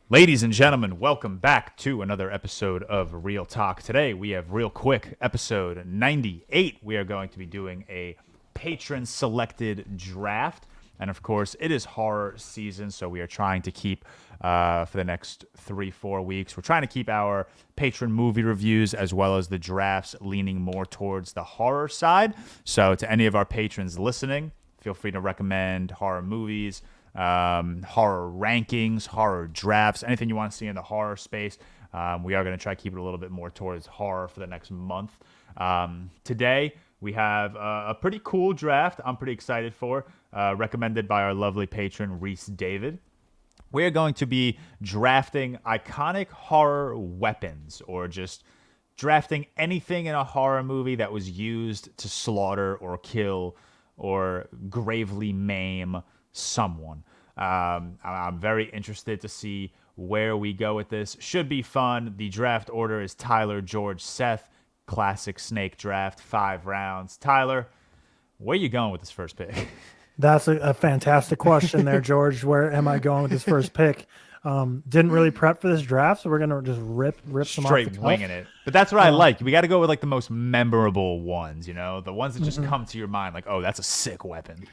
Ladies and gentlemen, welcome back to another episode of Real Talk. Today we have ReelQuick, episode 98. We are going to be doing a patron-selected draft. And of course, it is horror season, so we are trying to keep, for the next 3-4 weeks, we're trying to keep our patron movie reviews as well as the drafts leaning more towards the horror side. So to any of our patrons listening, feel free to recommend horror movies, horror rankings, horror drafts, anything you want to see in the horror space. We are going to try to keep it a little bit more towards horror for the next month. Today, we have a pretty cool draft I'm pretty excited for, recommended by our lovely patron, Reese David. We're going to be drafting iconic horror weapons, or just drafting anything in a horror movie that was used to slaughter or kill or gravely maim someone. I'm very interested to see where we go with this. Should be fun. The draft order is Tyler, George, Seth. Classic snake draft, 5 rounds. Tyler, where are you going with this first pick? That's a fantastic question there, George. Where am I going with this first pick? Didn't really prep for this draft, so we're gonna just rip some off the Straight winging it. But that's what I like. We got to go with like the most memorable ones, you know, the ones that just come to your mind, like, oh, that's a sick weapon.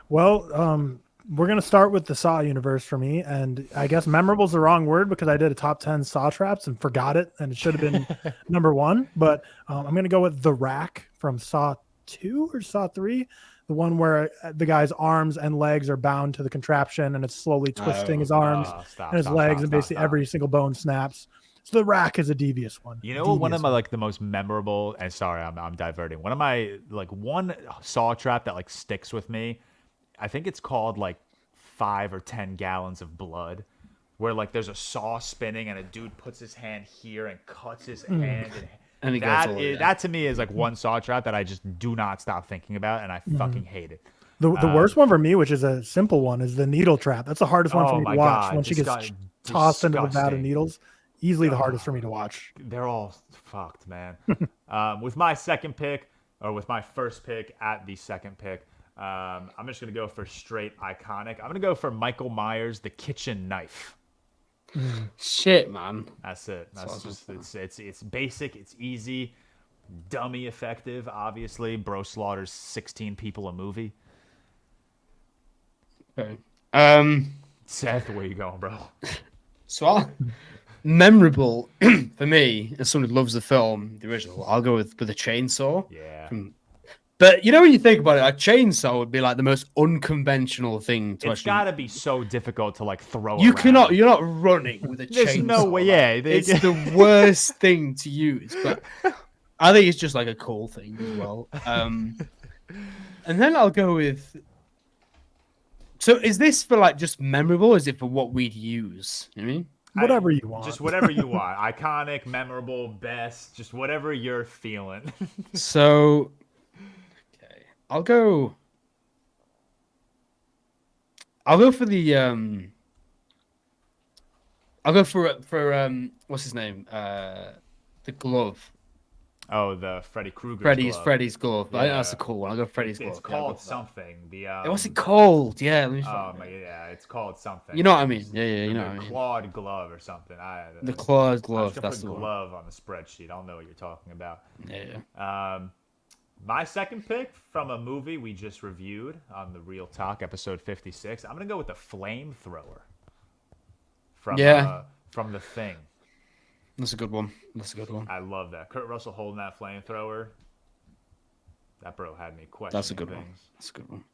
Well, we're gonna start with the Saw universe for me, and I guess memorable is the wrong word because I did a top 10 Saw traps and forgot it, and it should have been number 1. But I'm gonna go with the rack from Saw 2 or Saw 3. The one where the guy's arms and legs are bound to the contraption and it's slowly twisting his arms and his legs, and basically every single bone snaps. So the rack is a devious one. You know, one of my like the most memorable, and sorry, I'm diverting. One of my one Saw trap that like sticks with me, I think it's called like 5 or 10 gallons of blood, where like there's a saw spinning and a dude puts his hand here and cuts his hand. And that to me is like one Saw trap that I just do not stop thinking about, and I fucking hate it. The worst one for me, which is a simple one, is the needle trap. That's the hardest one for me to watch. God, when she gets tossed into the vat of needles, easily the hardest for me to watch. They're all fucked, man. With my first pick at the second pick, I'm just going to go for straight iconic. I'm going to go for Michael Myers, the kitchen knife. Shit, man. That's it. That's just it's basic, it's easy, dummy effective, obviously. Bro slaughters 16 people a movie. Okay. Seth, where you going, bro? So memorable for me, as someone who loves the film, the original, I'll go with the chainsaw. Yeah. But you know, when you think about it, a chainsaw would be like the most unconventional thing to It's got to be so difficult to like throw. You're not running with a chainsaw. There's no way. Yeah, it's the worst thing to use. But I think it's just like a cool thing as well. And then I'll go with. So is this for like just memorable? Or is it for what we'd use? You know what I mean? Whatever you want. Just whatever you want. Iconic, memorable, best. Just whatever you're feeling. So. I'll go for the I'll go for what's his name? The glove. Oh, the Freddy Krueger's glove. Freddy's glove. Yeah. I think that's a cool one. I'll go Freddy's glove. It's called something. What's it called? Yeah, let me yeah, it's called something. You know what I mean? Yeah, you know what I mean. Clawed glove or something. The clawed glove. That's the glove on the spreadsheet. I don't know what you're talking about. Yeah. My second pick from a movie we just reviewed on the Real Talk, episode 56. I'm gonna go with the flamethrower from The Thing. That's a good one. I love that. Kurt Russell holding that flamethrower. That bro had me questioning That's a good things. one. That's a good one.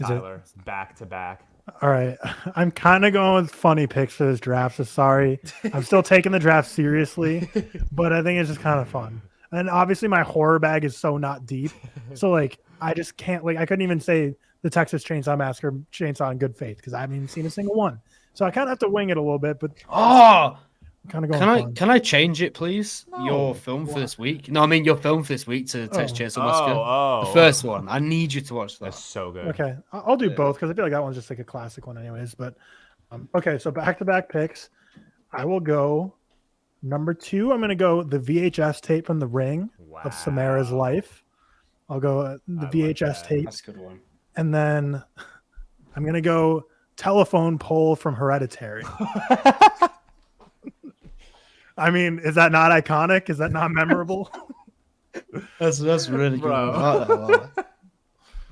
Tyler, back to back. All right. I'm kind of going with funny picks for this draft, so sorry. I'm still taking the draft seriously, but I think it's just kind of fun. And obviously my horror bag is so not deep. So like I just can't I couldn't even say the Texas Chainsaw Massacre chainsaw in good faith because I haven't even seen a single one. So I kind of have to wing it a little bit, but kind of going. Can I change it, please? No. Your film for this week? No, I mean your film for this week to Texas Chainsaw Massacre. The first one. I need you to watch that. That's so good. Okay, I'll do both because I feel like that one's just like a classic one, anyways. But okay, so back-to-back picks. I will go number 2. I'm going to go the VHS tape from The Ring of Samara's life. I'll go the VHS tape. That's a good one. And then I'm going to go telephone pole from Hereditary. I mean, is that not iconic? Is that not memorable? That's really good. Bro. One. I like that a lot.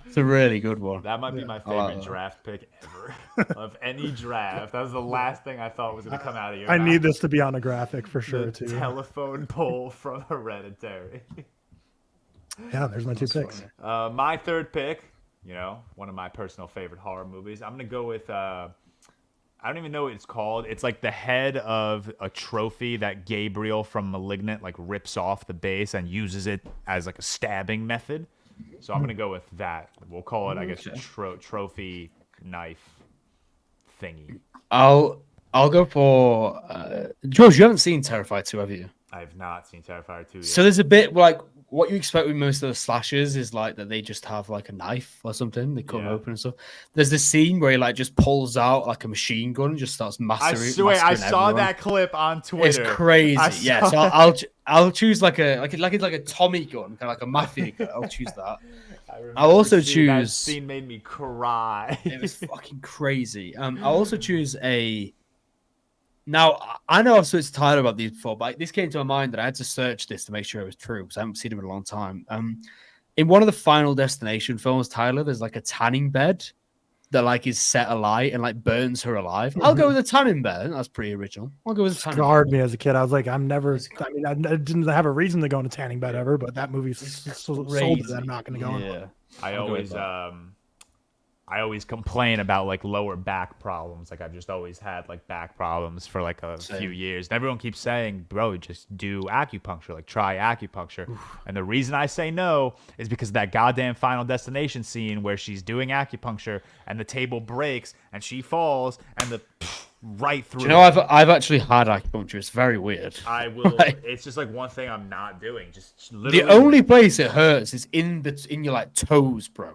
It's a really good one. That might be my favorite draft pick ever of any draft. That was the last thing I thought was going to come out of your I mouth. need this to be on a graphic for sure, The too. telephone pole from Hereditary. Yeah, there's my 2 picks. My third pick, one of my personal favorite horror movies. I'm going to go with, I don't even know what it's called. It's like the head of a trophy that Gabriel from Malignant like rips off the base and uses it as like a stabbing method. So I'm going to go with that. We'll call it, I guess, trophy knife thingy. I'll go for George. You haven't seen Terrifier 2, have you? I have not seen Terrifier 2 yet. So there's a bit like what you expect with most of the slashers is like that they just have like a knife or something. They cut them open and stuff. There's this scene where he like just pulls out like a machine gun and just starts massacring. I saw that clip on Twitter. It's crazy. Yeah, so I'll choose like a Tommy gun, kind of like a mafia gun. I'll choose that. I'll also choose. That scene made me cry. It was fucking crazy. I'll also choose a. Now, I know I've spoken to Tyler about these before, but this came to my mind that I had to search this to make sure it was true because I haven't seen him in a long time. In one of the Final Destination films, Tyler, there's like a tanning bed that like is set alight and like burns her alive. I'll go with a tanning bed. I think that's pretty original. I'll go with a tanning bed. Scarred me as a kid. I was like, I didn't have a reason to go on a tanning bed ever, but that movie sold it that I'm not going to go on. Yeah. I always complain about like lower back problems. Like I've just always had like back problems for like a few years. And everyone keeps saying, bro, just do acupuncture, like try acupuncture. And the reason I say no is because of that goddamn Final Destination scene where she's doing acupuncture and the table breaks and she falls and right through. Do you know, I've actually had acupuncture. It's very weird. I will. It's just like one thing I'm not doing. Just literally. The only place it hurts is in your like toes, bro.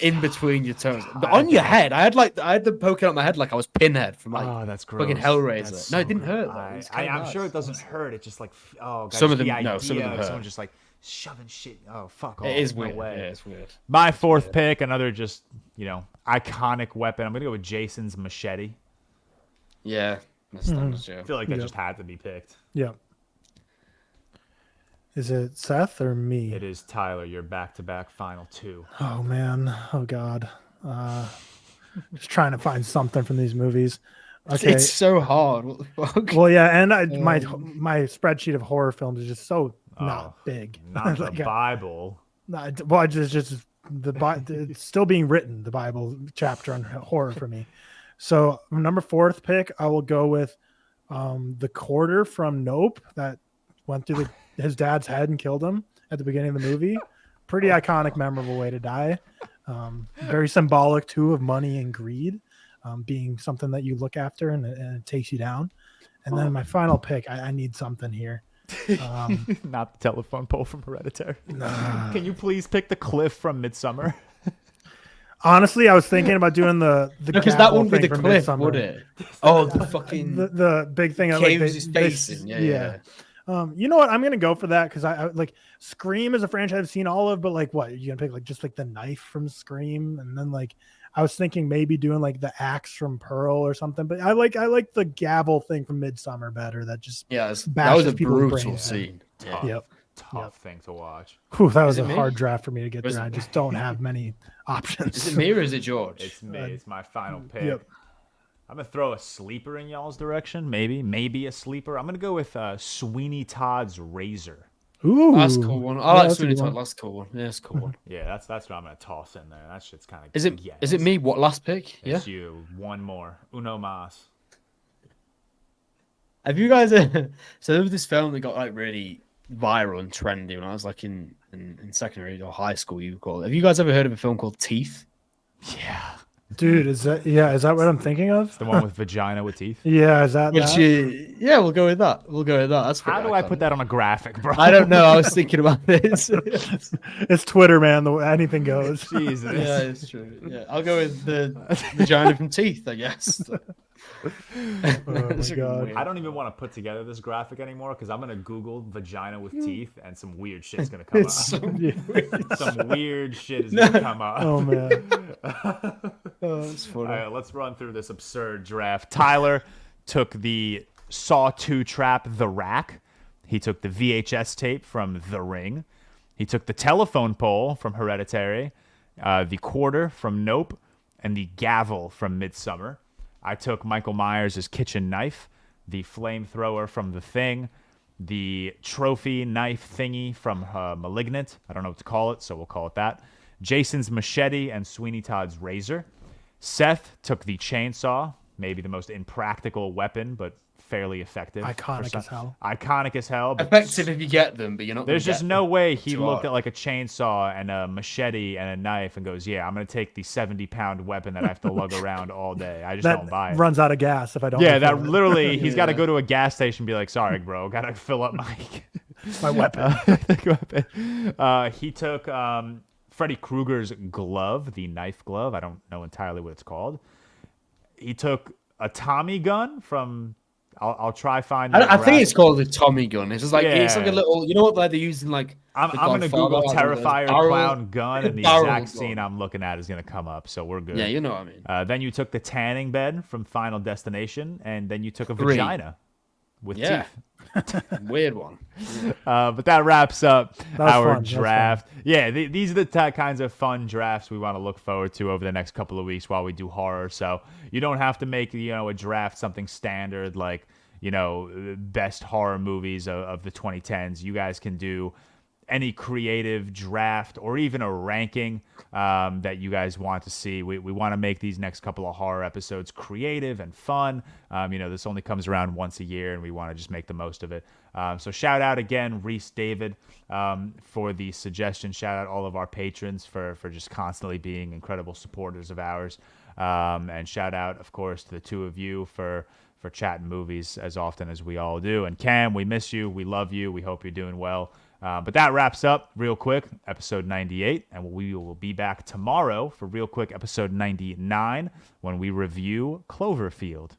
In between your toes, but on your head, I had the poking out my head like I was Pinhead from like that's gross. fucking Hellraiser. No, it didn't hurt. I'm sure it doesn't hurt. It just like some of them. Some of them hurt. Someone just like shoving shit. Oh fuck off. It is weird. No way. Yeah, it's weird. My fourth pick, another just iconic weapon. I'm gonna go with Jason's machete. Yeah, that's I feel like that just had to be picked. Yeah. Is it Seth or me? It is Tyler. Your back-to-back final 2. Oh man. Oh god. Just trying to find something from these movies. Okay. It's so hard. What the fuck? Well, yeah, and my spreadsheet of horror films is just so not big. Not the Bible. Well, it's still being written. The Bible chapter on horror for me. So number 4th pick, I will go with the quarter from Nope that went through his dad's head and killed him at the beginning of the movie. Pretty iconic, memorable way to die. Very symbolic too of money and greed being something that you look after and it takes you down. And then my final pick, I need something here. Not the telephone pole from Hereditary. Can you please pick the cliff from Midsummer? Honestly, I was thinking about doing the because that wouldn't be the from cliff, Midsommar. would it? Oh, the fucking the big thing. Caves his face in. Yeah. You know what? I'm gonna go for that because I like Scream is a franchise I've seen all of, but like, what you gonna pick? Like just like the knife from Scream, and then like I was thinking maybe doing like the axe from Pearl or something. But I like the gavel thing from Midsummer better. That just that was a brutal scene. Tough thing to watch. Whew, that was a hard draft for me to get through. I just don't have many options. Is it me or is it George? It's me. It's my final pick. Yep. I'm gonna throw a sleeper in y'all's direction. Maybe a sleeper. I'm gonna go with Sweeney Todd's Razor. Ooh, that's a cool one. I like Sweeney Todd. That's a cool one. Yeah, that's a cool one. Yeah, that's what I'm gonna toss in there. That shit's kind of. Is it me? What last pick? It's you. One more. Uno mas. Have you guys? So there was this film that got like really viral and trendy when I was like in secondary or high school. You call it. Have you guys ever heard of a film called Teeth? Yeah. Dude, is that what I'm thinking of? It's the one with vagina with teeth. Yeah, is that? Yeah, we'll go with that. That's how do I put that on a graphic, bro? I don't know. I was thinking about this. It's Twitter, man. Anything goes. Jesus. Yeah, it's true. Yeah, I'll go with the vagina from Teeth, I guess. Oh my That's God. weird. I don't even want to put together this graphic anymore because I'm gonna Google vagina with teeth and some weird shit's gonna come up. It's so Yeah. weird. Some weird shit is gonna come up. Oh man. Oh, that's funny. All right, let's run through this absurd draft. Tyler took the Saw 2 trap, The Rack. He took the VHS tape from The Ring. He took the telephone pole from Hereditary, the quarter from Nope, and the gavel from Midsummer. I took Michael Myers' kitchen knife, the flamethrower from The Thing, the trophy knife thingy from Malignant. I don't know what to call it, so we'll call it that. Jason's machete and Sweeney Todd's razor. Seth took the chainsaw, maybe the most impractical weapon, but fairly effective. Iconic as hell. Iconic as hell. But Effective if you get them, but you're not. there's gonna just get no them. way he Too looked hard. at like a chainsaw and a machete and a knife and goes, yeah, I'm going to take the 70-pound weapon that I have to lug around all day. I just don't That buy it. runs out of gas if I don't. Yeah, that refill it. literally, he's got to go to a gas station and be like, sorry, bro, got to fill up my My weapon. weapon. He took Freddy Krueger's glove, the knife glove. I don't know entirely what it's called. He took a Tommy gun from... I'll try find. I think it's called a Tommy gun. It's just like it's like Yeah. a little. You know what like they're using like. I'm The gonna Godfather, Google like one of those Terrifier barrel- clown gun, and the barrel exact gun. scene I'm looking at is gonna come up. So we're good. Yeah, you know what I mean. Then you took the tanning bed from Final Destination, and then you took a 3. vagina with Yeah. teeth. Weird one. But that wraps up was our fun. That was draft. Yeah, these are the kinds of fun drafts we want to look forward to over the next couple of weeks while we do horror. So you don't have to make a draft something standard like best horror movies of the 2010s. You guys can do any creative draft or even a ranking that you guys want to see. We want to make these next couple of horror episodes creative and fun. This only comes around once a year, and we want to just make the most of it. So shout out again, Reese David, for the suggestion. Shout out all of our patrons for just constantly being incredible supporters of ours. And shout out, of course, to the two of you for chatting movies as often as we all do. And Cam, we miss you. We love you. We hope you're doing well. But that wraps up Real Quick, episode 98. And we will be back tomorrow for Real Quick, episode 99, when we review Cloverfield.